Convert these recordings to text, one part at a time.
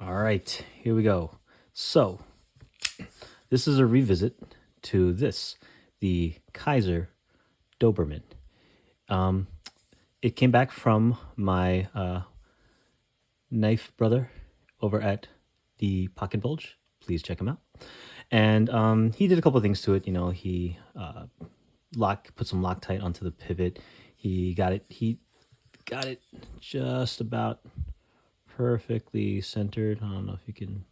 All right, here we go. So, this is a revisit to the Kizer Doberman. Um, it came back from my knife brother over at the Pocket Bulge. Please check him out. And he did a couple of things to it. He put some Loctite onto the pivot. He got it just about perfectly centered. I don't know if you can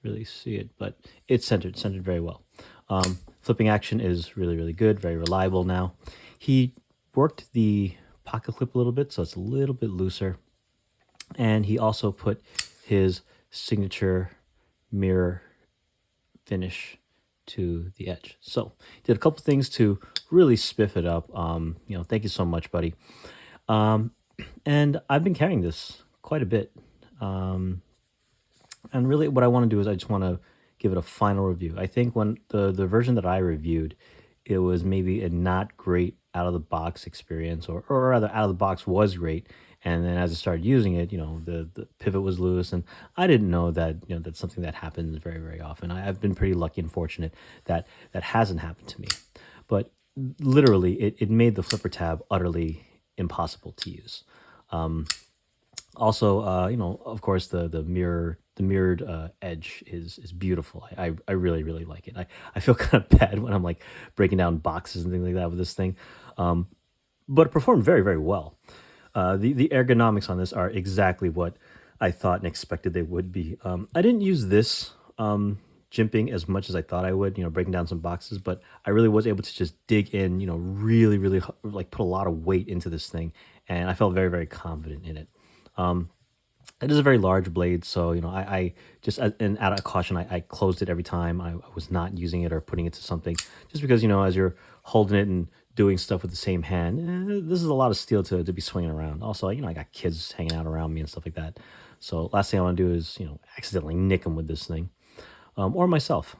really see it, but it's centered very well. Flipping action is really, really good, very reliable now. He worked the pocket clip a little bit, so it's a little bit looser. And he also put his signature mirror finish to the edge. So did a couple things to really spiff it up. Thank you so much, buddy. And I've been carrying this quite a bit. And really, what I want to do is I just want to give it a final review. I think when the version that I reviewed, it was maybe a not great out of the box experience, or rather, out of the box was great. And then as I started using it, the pivot was loose, and I didn't know that that's something that happens very, very often. I've been pretty lucky and fortunate that that hasn't happened to me. But literally, it made the flipper tab utterly impossible to use. Also, of course, the mirrored edge is beautiful. I really, really like it. I feel kind of bad when I'm like breaking down boxes and things like that with this thing, but it performed very, very well. The ergonomics on this are exactly what I thought and expected they would be. I didn't use this jimping as much as I thought I would, breaking down some boxes, but I really was able to just dig in, really, really like put a lot of weight into this thing, and I felt very, very confident in it. It is a very large blade, so I just and out of caution, I closed it every time I was not using it or putting it to something, just because as you're holding it and doing stuff with the same hand, this is a lot of steel to be swinging around. Also, I got kids hanging out around me and stuff like that, so last thing I want to do is accidentally nick them with this thing, or myself.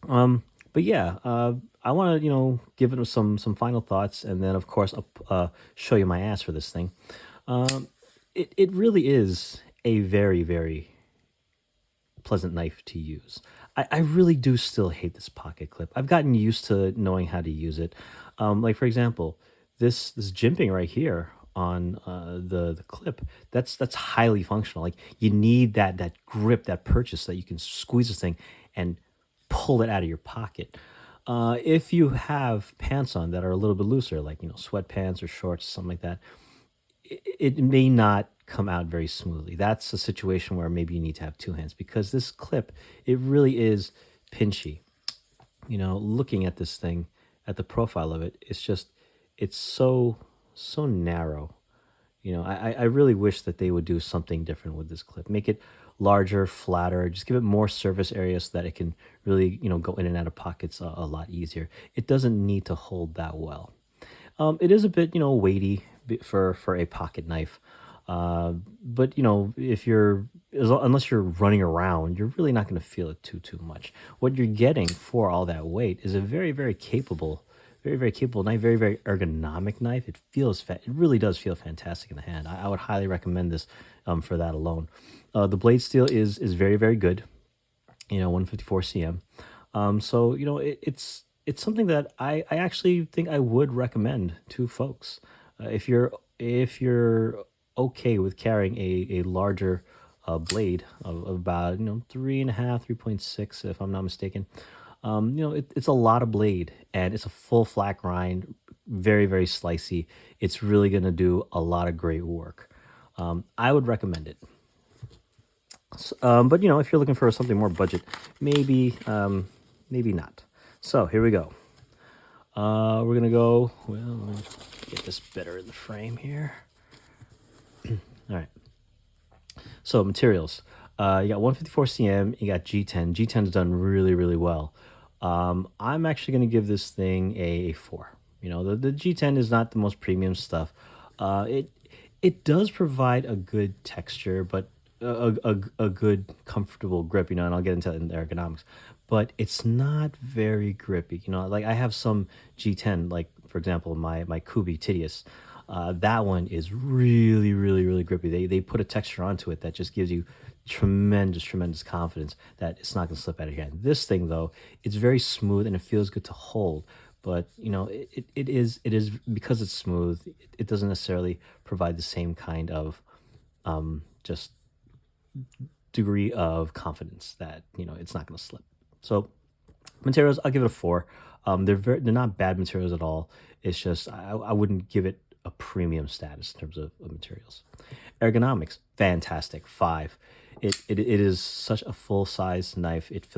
But yeah, I want to give it some final thoughts, and then of course I'll show you my ass for this thing. It really is a very, very pleasant knife to use. I really do still hate this pocket clip. I've gotten used to knowing how to use it. Like, for example, this jimping right here on the clip, that's highly functional. Like, you need that grip, that purchase, that you can squeeze this thing and pull it out of your pocket. If you have pants on that are a little bit looser, like sweatpants or shorts, something like that, it may not come out very smoothly. That's a situation where maybe you need to have two hands, because this clip, it really is pinchy. Looking at this thing, at the profile of it, it's so narrow. I really wish that they would do something different with this clip. Make it larger, flatter, just give it more surface area so that it can really, go in and out of pockets a lot easier. It doesn't need to hold that well. It is a bit, weighty for a pocket knife. But if unless you're running around, you're really not going to feel it too much. What you're getting for all that weight is a very, very capable, very, very capable knife, very, very ergonomic knife. It really does feel fantastic in the hand. I would highly recommend this for that alone. The blade steel is very, very good. 154 cm. So it's something that I actually think I would recommend to folks. If you're okay with carrying a larger blade of about 3.5, 3.6, if I'm not mistaken. It's a lot of blade, and it's a full flat grind, very, very slicey. It's really going to do a lot of great work. I would recommend it. But if you're looking for something more budget, maybe not. So here we go. We're gonna go. Well, let me get this better in the frame here. All right. So materials. You got 154 cm. You got G10. G10 is done really, really well. I'm actually gonna give this thing a 4. The G10 is not the most premium stuff. It does provide a good texture, but a good comfortable grip, and I'll get into that in the ergonomics, but it's not very grippy. Like, I have some G10, like, for example, my Kubi Tidius. That one is really, really, really grippy. They put a texture onto it that just gives you tremendous, tremendous confidence that it's not going to slip out of your hand. This thing though, it's very smooth and it feels good to hold. But it is because it's smooth. It doesn't necessarily provide the same kind of just degree of confidence that it's not going to slip. So materials, I'll give it a four. They're not bad materials at all. It's just I wouldn't give it a premium status in terms of materials. Ergonomics, fantastic. Five. It is such a full size knife. It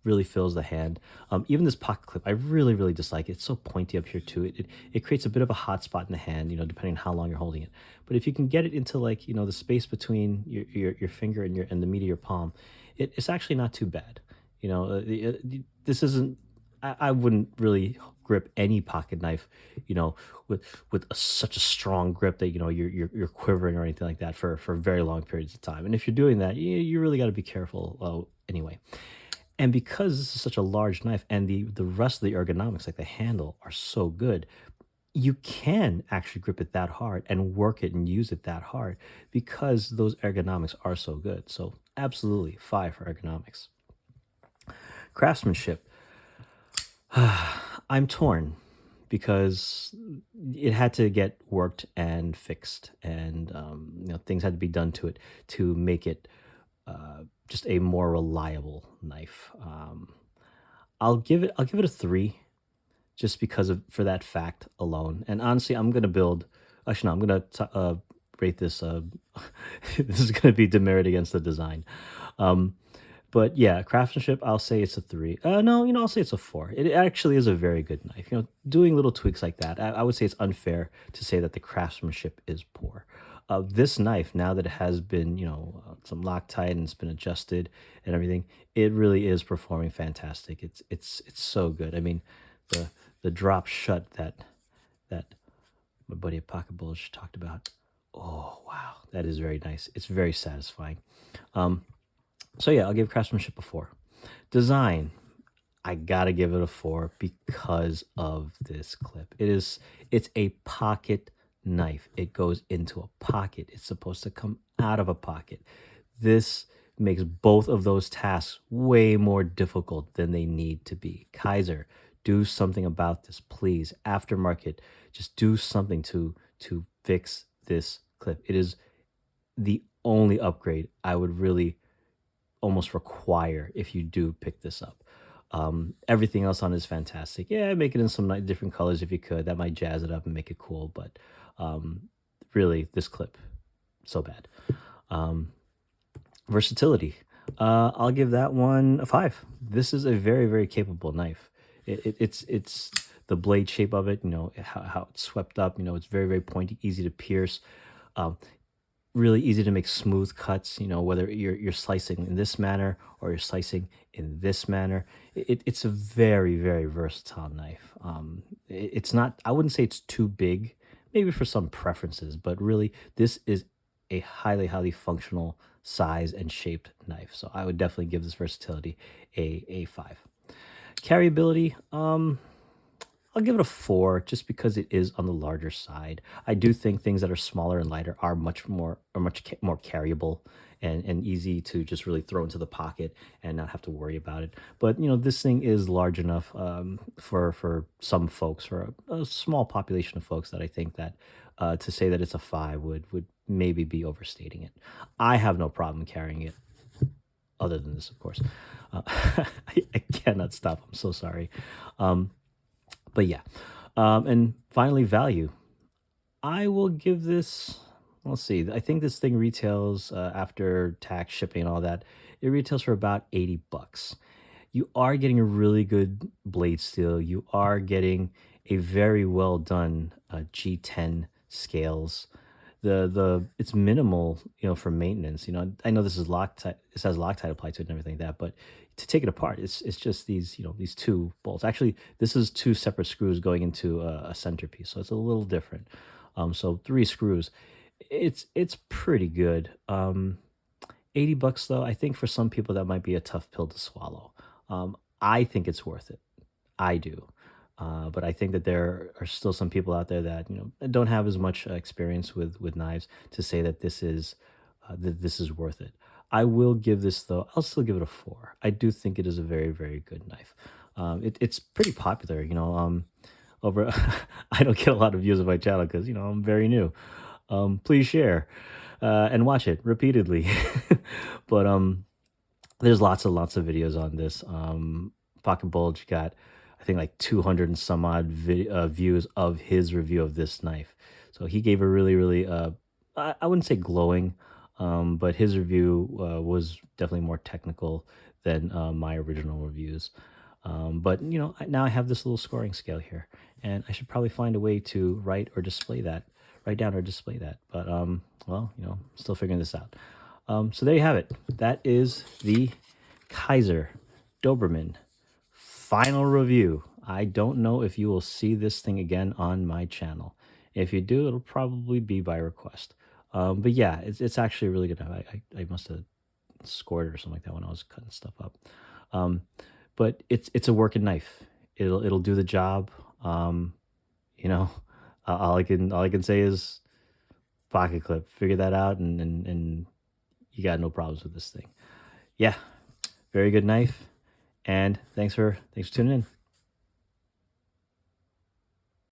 really fills the hand. Even this pocket clip, I really really dislike it. It's so pointy up here too. It creates a bit of a hot spot in the hand, depending on how long you're holding it. But if you can get it into like the space between your finger and the meat of your palm, it's actually not too bad. This isn't. I wouldn't really grip any pocket knife, you know, with such a strong grip that you're quivering or anything like that for very long periods of time. And if you're doing that, you really got to be careful. Anyway, and because this is such a large knife, and the rest of the ergonomics, like the handle, are so good, you can actually grip it that hard and work it and use it that hard because those ergonomics are so good. So absolutely five for ergonomics. Craftsmanship, I'm torn because it had to get worked and fixed, and things had to be done to it to make it just a more reliable knife. I'll give it a three just because of for that fact alone. And honestly, I'm gonna build. Actually, no, I'm gonna rate this. This is gonna be demerit against the design. Um, but yeah, craftsmanship, I'll say it's a three. No, I'll say it's a four. It actually is a very good knife. Doing little tweaks like that, I would say it's unfair to say that the craftsmanship is poor. This knife, now that it has been, some Loctite and it's been adjusted and everything, it really is performing fantastic. It's so good. I mean, the the drop shut that my buddy at Pocket Bulge talked about. Oh wow, that is very nice. It's very satisfying. Um, so yeah, I'll give craftsmanship a four. Design, I gotta give it a four because of this clip. It's a pocket knife. It goes into a pocket. It's supposed to come out of a pocket. This makes both of those tasks way more difficult than they need to be. Kaiser, do something about this, please. Aftermarket, just do something to fix this clip. It is the only upgrade I would really almost require if you do pick this up. Everything else on it is fantastic. Yeah, make it in some different colors if you could. That might jazz it up and make it cool. But really, this clip, so bad. Um, Versatility. I'll give that one a five. This is a very, very capable knife. It's the blade shape of it. How it's swept up. It's very, very pointy, easy to pierce. Um, Really easy to make smooth cuts, whether you're slicing in this manner or you're slicing in this manner. It's a very, very versatile knife. It's not, I wouldn't say it's too big, maybe for some preferences, but really this is a highly, highly functional size and shaped knife. So I would definitely give this versatility a five. Carryability, I'll give it a four just because it is on the larger side. I do think things that are smaller and lighter are much more carryable and easy to just really throw into the pocket and not have to worry about it. But this thing is large enough for some folks, for a small population of folks, that I think that to say that it's a five would maybe be overstating it. I have no problem carrying it, other than this, of course. I cannot stop. I'm so sorry. Um, but yeah. And finally, value. I will give this. Let's see. I think this thing retails after tax, shipping, and all that. It retails for about $80. You are getting a really good blade steel. You are getting a very well done G10 scales. The it's minimal, for maintenance. I know this is Loctite. This has Loctite applied to it and everything like that, but to take it apart, it's just these two bolts. Actually, this is two separate screws going into a centerpiece, so it's a little different. So three screws. It's pretty good. $80 though, I think for some people that might be a tough pill to swallow. I think it's worth it. I do. But I think that there are still some people out there that don't have as much experience with knives to say that this is worth it. I will give this though. I'll still give it a 4. I do think it is a very very good knife. It's pretty popular. Over I don't get a lot of views on my channel because I'm very new. Please share and watch it repeatedly. But there's lots of videos on this. Pocket Bulge got, I think, like 200 and some odd views of his review of this knife. So he gave a really, really, I wouldn't say glowing, but his review was definitely more technical than my original reviews. But now I have this little scoring scale here, and I should probably find a way to write down or display that. But well, still figuring this out. So there you have it. That is the Kizer Doberman final review. I don't know if you will see this thing again on my channel. If you do, it'll probably be by request. But yeah, it's actually really good. I must have scored it or something like that when I was cutting stuff up. Um, but it's a working knife. It'll do the job. You know, all I can say is pocket clip. Figure that out, and you got no problems with this thing. Yeah, very good knife. And thanks for tuning in.